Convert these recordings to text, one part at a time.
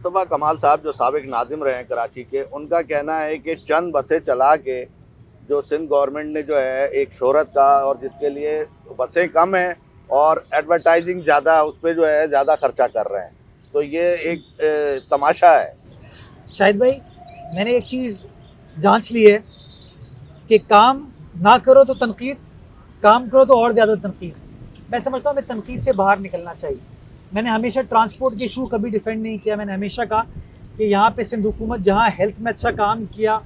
मुस्तफ़ा कमाल साहब जो साबिक नाज़िम रहे हैं कराची के, उनका कहना है कि चंद बसें चला के जो सिंध गवर्नमेंट ने जो है एक शोहरत का, और जिसके लिए बसें कम हैं और एडवर्टाइजिंग ज़्यादा, उस पर जो है ज़्यादा खर्चा कर रहे हैं, तो ये एक तमाशा है। शाहिद भाई, मैंने एक चीज़ जांच ली है कि काम ना करो तो तनकीद, काम करो तो और ज़्यादा तनकीद। मैं समझता हूँ हमें तनकीद से बाहर निकलना चाहिए। मैंने हमेशा ट्रांसपोर्ट के इशू कभी डिफेंड नहीं किया। मैंने हमेशा कहा कि यहाँ पे सिंध हुकूमत जहाँ हेल्थ में अच्छा काम किया,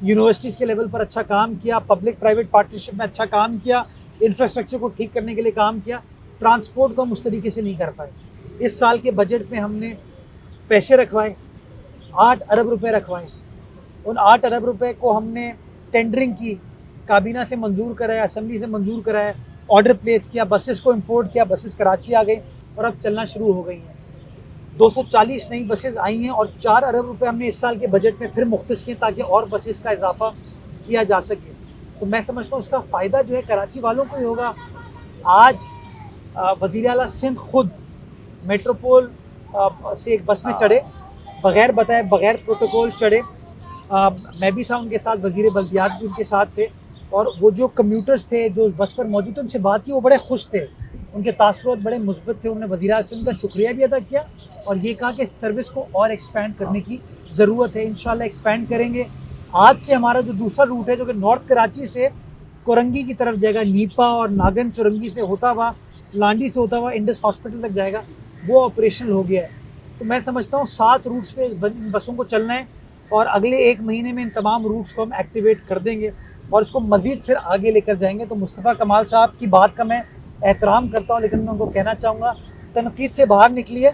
यूनिवर्सिटीज़ के लेवल पर अच्छा काम किया, पब्लिक प्राइवेट पार्टनरशिप में अच्छा काम किया, इंफ्रास्ट्रक्चर को ठीक करने के लिए काम किया, ट्रांसपोर्ट को हम उस तरीके से नहीं कर पाए। इस साल के बजट में हमने पैसे रखवाए, 8 अरब रुपए रखवाए। उन 8 अरब रुपए को हमने टेंडरिंग की, काबीना से मंजूर कराया, असेंबली से मंजूर कराया, ऑर्डर प्लेस किया, बसेस को इंपोर्ट किया, बसेस कराची आ गई और अब चलना शुरू हो गई हैं। 240 नई बसेस आई हैं और 4 अरब रुपए हमने इस साल के बजट में फिर मुख्तस किए ताकि और बसेस का इजाफा किया जा सके। तो मैं समझता हूँ इसका फ़ायदा जो है कराची वालों को ही होगा। आज वज़ीर आला सिंध खुद मेट्रोपोल से एक बस में चढ़े, बग़ैर बताए, बग़ैर प्रोटोकॉल चढ़े। मैं भी था उनके साथ, वज़ीर बल्दियात भी उनके साथ थे, और वो जो कम्यूटर्स थे जो बस पर मौजूद थे उनसे बात की, वो बड़े खुश थे, उनके तासुरात बड़े मुस्बत थे। उन्होंने वज़ीर आला से उनका शुक्रिया भी अदा किया और ये कहा कि सर्विस को और एक्सपेंड करने की ज़रूरत है। इंशाल्लाह एक्सपेंड करेंगे। आज से हमारा जो दूसरा रूट है जो कि नॉर्थ कराची से कोरंगी की तरफ जाएगा, नीपा और नागन चुरंगी से होता हुआ, लांडी से होता हुआ इंडस हॉस्पिटल तक जाएगा, वो ऑपरेशनल हो गया है। तो मैं समझता हूँ 7 रूट्स पे इन बसों को चलना है और अगले 1 महीने में इन तमाम रूट्स को हम एक्टिवेट कर देंगे और इसको मज़ीद फिर आगे लेकर जाएंगे। तो मुस्तफ़ा कमाल साहब की बात का मैं एहतराम करता हूँ, लेकिन मैं उनको कहना चाहूँगा तनकीद से बाहर निकलिए,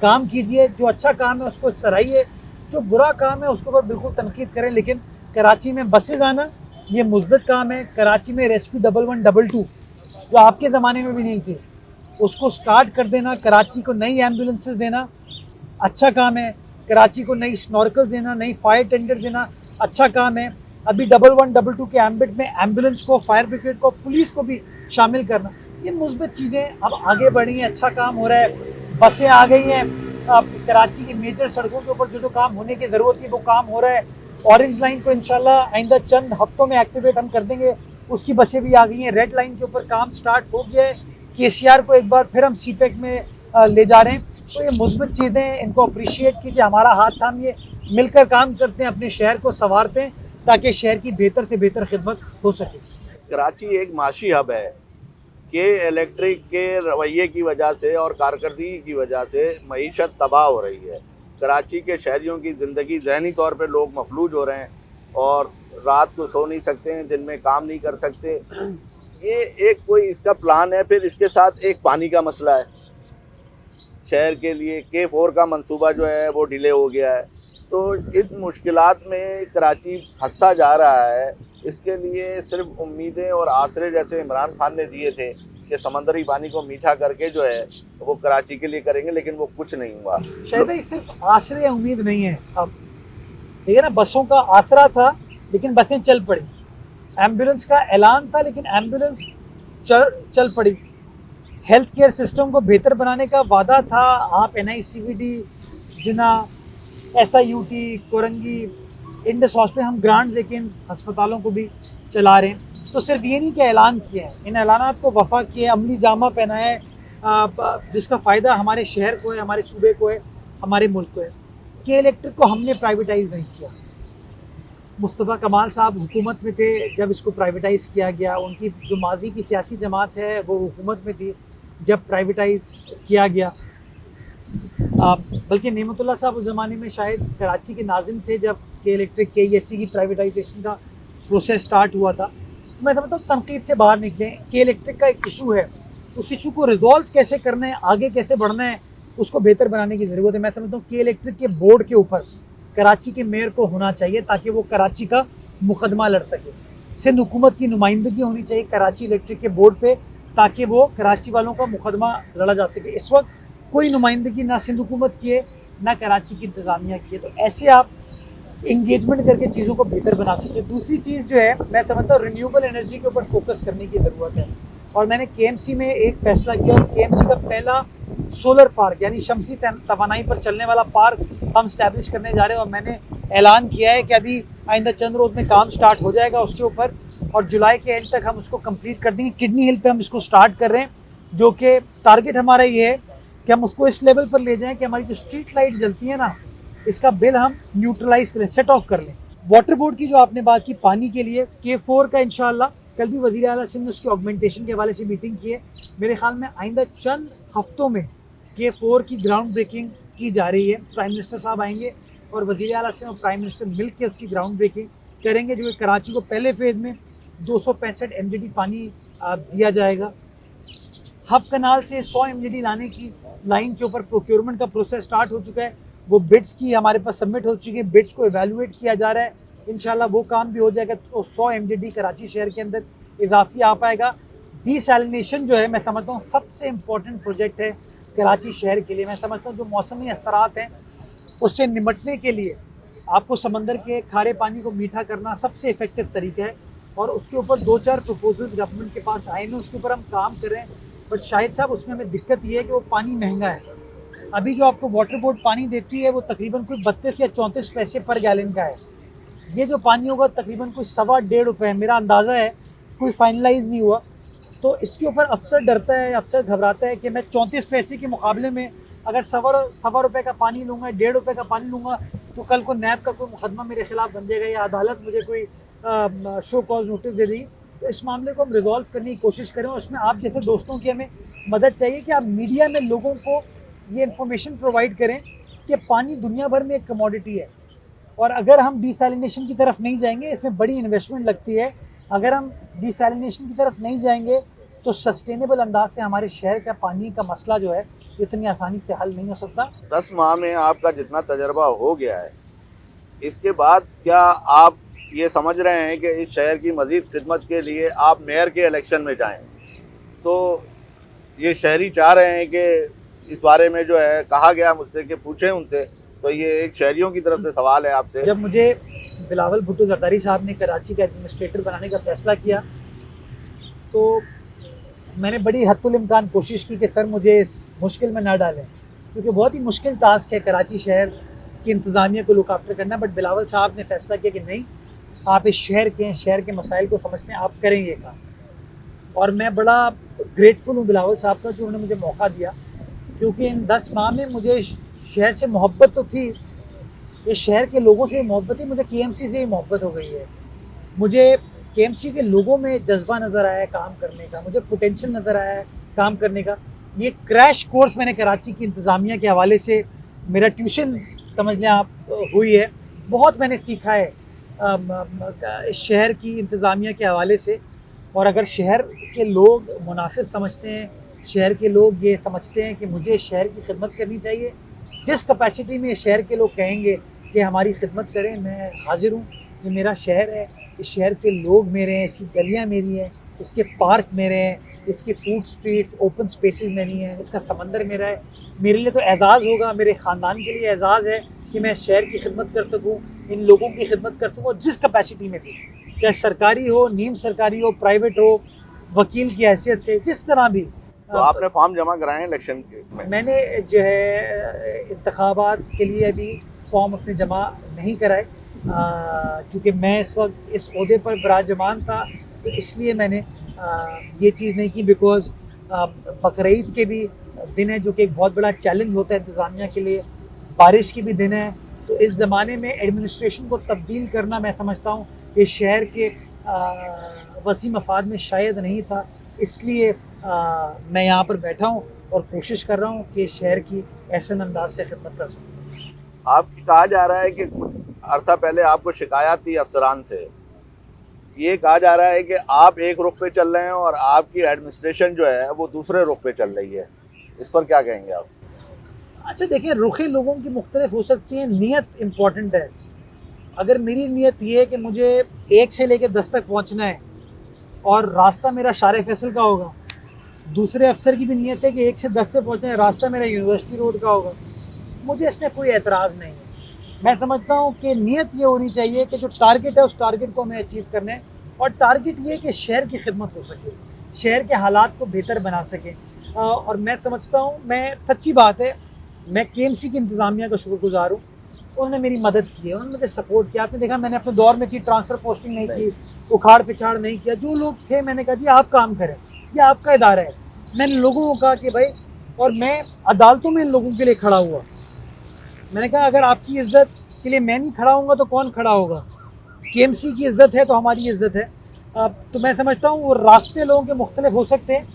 काम कीजिए, जो अच्छा काम है उसको सराहिए, जो बुरा काम है उसके ऊपर बिल्कुल तनकीद करें। लेकिन कराची में बसेज आना ये मुस्बत काम है। कराची में रेस्क्यू 1122 जो आपके ज़माने में भी नहीं थी, उसको स्टार्ट कर देना, कराची को नई एम्बुलेंसेस देना अच्छा काम है। कराची को नई स्नॉर्कल्स देना, नई फायर टेंडर देना अच्छा काम है। अभी 1122 के एम्बिट में एम्बुलेंस को, फायर ब्रिगेड को, पुलिस को भी शामिल करना, ये मुस्बत चीज़ें अब आगे बढ़ी हैं, अच्छा काम हो रहा है। बसें आ गई हैं, अब कराची की मेजर सड़कों के ऊपर जो काम होने की ज़रूरत थी वो काम हो रहा है। ऑरेंज लाइन को इंशाल्लाह आइंदा चंद हफ्तों में एक्टिवेट हम कर देंगे, उसकी बसें भी आ गई हैं। रेड लाइन के ऊपर काम स्टार्ट हो गया है। KCR को एक बार फिर हम CPEC में ले जा रहे हैं। तो ये मुस्बत चीज़ें हैं, इनको अप्रिशिएट कीजिए, हमारा हाथ थामिए, मिलकर काम करते हैं, अपने शहर को संवारते हैं ताकि शहर की बेहतर से बेहतर खिदमत हो सके। कराची एक माशी हब है कि इलेक्ट्रिक के रवैये की वजह से और कारकर्दगी की वजह से मईशत तबाह हो रही है। कराची के शहरियों की ज़िंदगी, ज़हनी तौर पे लोग मफलूज हो रहे हैं और रात को सो नहीं सकते हैं, दिन में काम नहीं कर सकते। ये एक कोई इसका प्लान है। फिर इसके साथ एक पानी का मसला है शहर के लिए। K4 का मंसूबा जो है वो डिले हो गया है। तो इन मुश्किलात में कराची फंसता जा रहा है। इसके लिए सिर्फ उम्मीदें और आसरे जैसे इमरान खान ने दिए थे कि समंदरी पानी को मीठा करके जो है वो कराची के लिए करेंगे, लेकिन वो कुछ नहीं हुआ। शायद भाई सिर्फ आसरे या उम्मीद नहीं है। अब ठीक है ना, बसों का आसरा था लेकिन बसें चल पड़ी, एम्बुलेंस का ऐलान था लेकिन एम्बुलेंस चल पड़ी, हेल्थ केयर सिस्टम को बेहतर बनाने का वादा था। आप NICVD, जिना, SIUT, कोरंगी, इंडस हॉस्पिटल, हम ग्रांट लेकिन अस्पतालों को भी चला रहे हैं। तो सिर्फ ये नहीं कि ऐलान किए हैं, इन ऐलानात को वफा किए, अमली जामा पहना है, जिसका फ़ायदा हमारे शहर को है, हमारे सूबे को है, हमारे मुल्क को है। K इलेक्ट्रिक को हमने प्राइवेटाइज़ नहीं किया। मुस्तफ़ा कमाल साहब हुकूमत में थे जब इसको प्राइवेटाइज़ किया गया। उनकी जो माजी की सियासी जमात है वो हुकूमत में थी जब प्राइवेटाइज़ किया गया। बल्कि नेमतुल्लाह साहब उस ज़माने में शायद कराची के नाज़िम थे जब K इलेक्ट्रिक, KESC की प्राइवेटाइजेशन का प्रोसेस स्टार्ट हुआ था। तो मैं समझता हूँ तनकीद से बाहर निकलें। K इलेक्ट्रिक का एक इशू है, उस इशू को रिजॉल्व कैसे करना है, आगे कैसे बढ़ना है, उसको बेहतर बनाने की ज़रूरत है। मैं समझता हूँ K इलेक्ट्रिक के बोर्ड के ऊपर कराची के मेयर को होना चाहिए ताकि वो कराची का मुकदमा लड़ सके। सिंध हुकूमत की नुमाइंदगी होनी चाहिए कराची इलेक्ट्रिक के बोर्ड पे ताकि वो कराची वालों का मुकदमा लड़ा जा सके। इस वक्त कोई नुमाइंदगी ना सिंध हुकूमत की है ना कराची की इंतज़ामिया की है। तो ऐसे आप इंगेजमेंट करके चीज़ों को बेहतर बना सकते हैं। दूसरी चीज़ जो है, मैं समझता हूँ रिन्यूएबल एनर्जी के ऊपर फोकस करने की ज़रूरत है। और मैंने केएमसी में एक फ़ैसला किया और केएमसी का पहला सोलर पार्क यानी शमसी तवानाई पर चलने वाला पार्क हम स्टैब्लिश करने जा रहे हैं। और मैंने ऐलान किया है कि अभी आइंदा चंद रोज़ में काम स्टार्ट हो जाएगा उसके ऊपर और जुलाई के एंड तक हम उसको कंप्लीट कर देंगे। किडनी हिल पे हम इसको स्टार्ट कर रहे हैं, जो कि टारगेट हमारा ये है कि हम उसको इस लेवल पर ले जाएं कि हमारी जो स्ट्रीट लाइट जलती है ना, इसका बिल हम न्यूट्रलाइज करें, सेट ऑफ कर लें। वाटर बोर्ड की जो आपने बात की पानी के लिए, K4 का इंशाल्लाह कल भी वज़ीर आला सिंह ने उसकी ऑगमेंटेशन के हवाले से मीटिंग की है। मेरे ख्याल में आइंदा चंद हफ्तों में K4 की ग्राउंड ब्रेकिंग की जा रही है। प्राइम मिनिस्टर साहब आएंगे और वज़ीर आला सिंह और प्राइम मिनिस्टर मिल के उसकी ग्राउंड ब्रेकिंग करेंगे, जो कि कराची को पहले फेज़ में 265 MGD पानी दिया जाएगा। हब कनाल से 100 MGD लाने की लाइन के ऊपर प्रोक्योरमेंट का प्रोसेस स्टार्ट हो चुका है। वो बिड्स की हमारे पास सबमिट हो चुकी है, बिड्स को एवेलुएट किया जा रहा है। इंशाल्लाह वो काम भी हो जाएगा तो 100 MGD कराची शहर के अंदर इजाफी आ पाएगा। डीसैलिनेशन जो है मैं समझता हूँ सबसे इम्पोर्टेंट प्रोजेक्ट है कराची शहर के लिए। मैं समझता हूँ जो मौसमी असरात हैं उससे निपटने के लिए आपको समंदर के खारे पानी को मीठा करना सबसे इफ़ेक्टिव तरीका है और उसके ऊपर 2-4 प्रपोजल्स गवर्नमेंट के पास आए हैं, उसके ऊपर हम काम कर रहे हैं। बट शाहिद साहब उसमें हमें दिक्कत ये है कि वो पानी महंगा है। अभी जो आपको वाटर बोर्ड पानी देती है वो तकरीबन कोई 32 या 34 पैसे पर गैलन का है। ये जो पानी होगा तकरीबन कोई 1.25 रुपये है, मेरा अंदाज़ा है, कोई फाइनलाइज नहीं हुआ। तो इसके ऊपर अफसर डरता है, अफसर घबराता है कि मैं 34 पैसे के मुकाबले में अगर 1.25 रुपये का पानी लूँगा, 1.5 रुपये का पानी लूँगा तो कल को नैब का कोई मुकदमा मेरे खिलाफ बन जाएगा या अदालत मुझे कोई शो कॉज नोटिस दे देगी। तो इस मामले को हम रिजॉल्व करने की कोशिश करें और उसमें आप जैसे दोस्तों की हमें मदद चाहिए कि आप मीडिया में लोगों को ये इन्फॉर्मेशन प्रोवाइड करें कि पानी दुनिया भर में एक कमोडिटी है और अगर हम डिसैलिनेशन की तरफ नहीं जाएंगे, इसमें बड़ी इन्वेस्टमेंट लगती है, अगर हम डिसैलिनेशन की तरफ नहीं जाएंगे तो सस्टेनेबल अंदाज से हमारे शहर का पानी का मसला जो है इतनी आसानी से हल नहीं हो सकता। 10 माह में आपका जितना तजर्बा हो गया है, इसके बाद क्या आप ये समझ रहे हैं कि इस शहर की मज़ीद खिदमत के लिए आप मेयर के इलेक्शन में जाएं? तो ये शहरी चाह रहे हैं कि इस बारे में जो है कहा गया मुझसे कि पूछें उनसे, तो ये एक शहरियों की तरफ से सवाल है आपसे। जब मुझे बिलावल भुट्टो जरदारी साहब ने कराची का एडमिनिस्ट्रेटर बनाने का फ़ैसला किया तो मैंने बड़ी हद्दुल इम्कान कोशिश की कि सर मुझे इस मुश्किल में ना डालें, क्योंकि बहुत ही मुश्किल टास्क है कराची शहर की इंतज़ामिया को लुक आफ्टर करना। बट बिलावल साहब ने फ़ैसला किया कि नहीं, आप इस शहर के मसाइल को समझते हैं, आप करें ये काम। और मैं बड़ा ग्रेटफुल हूँ बिलावल साहब का कि उन्होंने मुझे मौका दिया, क्योंकि इन 10 माह में मुझे शहर से मोहब्बत तो थी, इस शहर के लोगों से मोहब्बत थी, मुझे KMC से ही मोहब्बत हो गई है। मुझे KMC के लोगों में जज्बा नज़र आया है काम करने का, मुझे पोटेंशियल नज़र आया है काम करने का। ये क्रैश कोर्स मैंने कराची की इंतज़ामिया के हवाले से, मेरा ट्यूशन समझ लें आप हुई है, बहुत मैंने सीखा है इस शहर की इंतज़ामिया के हवाले से। और अगर शहर के लोग मुनासिब समझते हैं, शहर के लोग ये समझते हैं कि मुझे शहर की खिदमत करनी चाहिए, जिस कैपेसिटी में शहर के लोग कहेंगे कि हमारी खिदमत करें, मैं हाजिर हूँ। ये मेरा शहर है, इस शहर के लोग मेरे हैं, इसकी गलियाँ मेरी हैं, इसके पार्क मेरे हैं, इसकी फूड स्ट्रीट ओपन स्पेसेस मेरी हैं, इसका समंदर मेरा है। मेरे लिए तो एजाज़ होगा, मेरे ख़ानदान के लिए एजाज़ है कि मैं शहर की खिदमत कर सकूँ, इन लोगों की खिदमत कर सकूँ, जिस कैपेसिटी में भी, चाहे सरकारी हो, नीम सरकारी हो, प्राइवेट हो, वकील की हैसियत से, जिस तरह भी। तो आपने फॉर्म जमा कराए हैं इलेक्शन के में? मैंने जो है इंतखाबात के लिए अभी फॉर्म अपने जमा नहीं कराए, चूँकि मैं इस वक्त इस ओहदे पर बराजमान था, तो इसलिए मैंने ये चीज़ नहीं की। बिकॉज़ बकरीद के भी दिन है, जो कि एक बहुत बड़ा चैलेंज होता है इंतज़ामिया के लिए, बारिश की भी दिन है। तो इस ज़माने में एडमिनिस्ट्रेशन को तब्दील करना मैं समझता हूँ कि शहर के वसी मफाद में शायद नहीं था, इसलिए मैं यहाँ पर बैठा हूँ और कोशिश कर रहा हूँ कि शहर की ऐसे अंदाज से खिदमत कर सकूँ। आपकी कहा जा रहा है कि कुछ अरसा पहले आपको शिकायत थी अफसरान से, ये कहा जा रहा है कि आप एक रुख पे चल रहे हैं और आपकी एडमिनिस्ट्रेशन जो है वो दूसरे रुख पे चल रही है, इस पर क्या कहेंगे आप? अच्छा देखिए, रुखें लोगों की मुख्तलिफ हो सकती हैं, नीयत इम्पॉर्टेंट है। अगर मेरी नीयत ये है कि मुझे 1 से लेकर 10 तक पहुँचना है और रास्ता मेरा शारे फैसल का होगा, दूसरे अफसर की भी नीयत है कि 1 से 10 से पहुँचना है, रास्ता मेरा यूनिवर्सिटी रोड का होगा, मुझे इसमें कोई एतराज़ नहीं है। मैं समझता हूँ कि नीयत ये होनी चाहिए कि जो टारगेट है उस टारगेट को हमें अचीव करना है, और टारगेट ये है कि शहर की खिदमत हो सके। शहर के हालात को बेहतर बना सकें। और मैं समझता हूँ, मैं सच्ची बात है, मैं केएमसी की इंतज़ामिया का शुक्रगुजार हूँ। उन्होंने मेरी मदद की है, उन्होंने मुझे सपोर्ट किया। आपने देखा मैंने अपने दौर में की ट्रांसफ़र पोस्टिंग नहीं की, उखाड़ पिछाड़ नहीं किया। जो लोग थे मैंने कहा जी आप काम करें, ये आपका इदारा है। मैंने लोगों को कहा कि भाई, और मैं अदालतों में इन लोगों के लिए खड़ा हुआ। मैंने कहा अगर आपकी इज़्ज़त के लिए मैं नहीं खड़ा होऊंगा तो कौन खड़ा होगा? केएमसी की इज़्ज़त है तो हमारी इज़्ज़त है। तो मैं समझता हूँ वो रास्ते लोगों के मुख्तलिफ हो सकते हैं,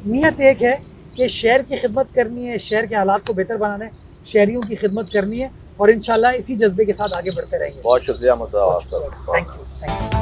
नीयत एक है कि शहर की खिदमत करनी है, शहर के हालात को बेहतर बनाना है, शहरियों की खिदमत करनी है, और इंशाल्लाह इसी जज्बे के साथ आगे बढ़ते रहेंगे। बहुत शुक्रिया मुस्तफा आपका। Thank you.